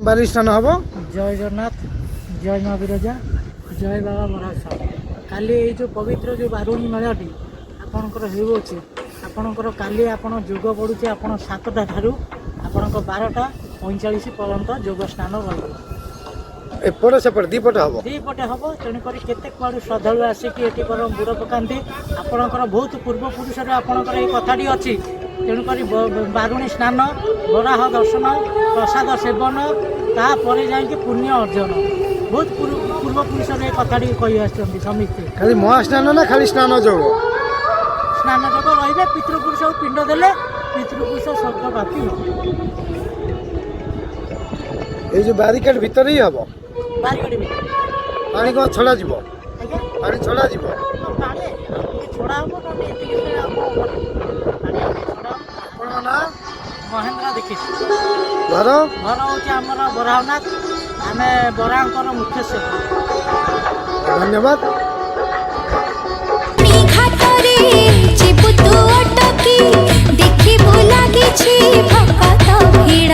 বাড়ি স্নান হব। জয় জগন্নাথ, জয় মা বিরজা, জয় বাবা মহারাজ। কালি এই যে পবিত্র যে বাରୁଣୀ ମେଳାଟି ଆପଣଙ୍କର ହେଉଅଛି, ଆପଣଙ୍କର କାଲି ଆପଣ ଯୋଗ ପଡ଼ୁଛି ଆପଣ 7ଟା ଠାରୁ ଆପଣଙ୍କ 12:45 ପର୍ଯ୍ୟନ୍ତ ଯୋଗ ସ୍ନାନ ରହିବ। ଏପଟେ ସେପଟେ ଦିପଟେ ହବ। ଦୁଇପଟେ ହେବ, ତେଣୁକରି କେତେ କୁଆଡ଼ୁ ଶ୍ରଦ୍ଧାଳୁ ଆସିକି ଏଠି ବୁଡ଼ ପକାନ୍ତି। ଆପଣଙ୍କର ବହୁତ ପୂର୍ବପୁରୁଷରେ ଆପଣଙ୍କର ଏଇ କଥାଟି ଅଛି। ତେଣୁକରି ବାରୁଣୀ ସ୍ନାନ, ବରାହ ଦର୍ଶନ, ପ୍ରସାଦ ସେବନ, ତାପରେ ଯାଇକି ପୁଣ୍ୟ ଅର୍ଜନ। ବହୁତ ପୂର୍ବପୁରୁଷରେ ଏ କଥାଟି କହି ଆସିଛନ୍ତି ସମସ୍ତେ। ଖାଲି ମହାସ୍ନାନ ନା ଖାଲି ସ୍ନାନ ଯୋଗ? ସ୍ନାନ ଯୋଗ ରହିବେ, ପିତୃପୁରୁଷକୁ ପିଣ୍ଡ ଦେଲେ ପିତୃପୁରୁଷ ସ୍ୱର୍ଗ ପ୍ରାପ୍ତି ହେବ। ଏଇ ଯୋଉ ବାରିକେଡ ଭିତରେ ହିଁ ହବ? ବାରିଗଡ଼ି ଭିତରେ। ପାଣି କଣ ଛଡ଼ା ଯିବ? ଆଜ୍ଞା, ପାଣି ଛଡ଼ା ଯିବ? ପାଣି ଛଡ଼ା ହେବ, ନହେଲେ ଏତିକି ଆଉ କ'ଣ କରିବ? ପାଣି ଛଡ଼ା ହେବ। ଆପଣଙ୍କ ନାଁ? ମହେନ୍ଦ୍ର ଦୀକ୍ଷିତ। ଘର? ଘର ହେଉଛି ଆମର ବରାହନାଥ। ଆମେ ବରାଙ୍କର ମୁଖ୍ୟ ସେବକ। ଧନ୍ୟବାଦ। ଘାଟରେ ଯିବୁ ତୁ ଅଟକି, ଦେଖିବୁ ଲାଗିଛି ଭକତ ଭିଡ଼।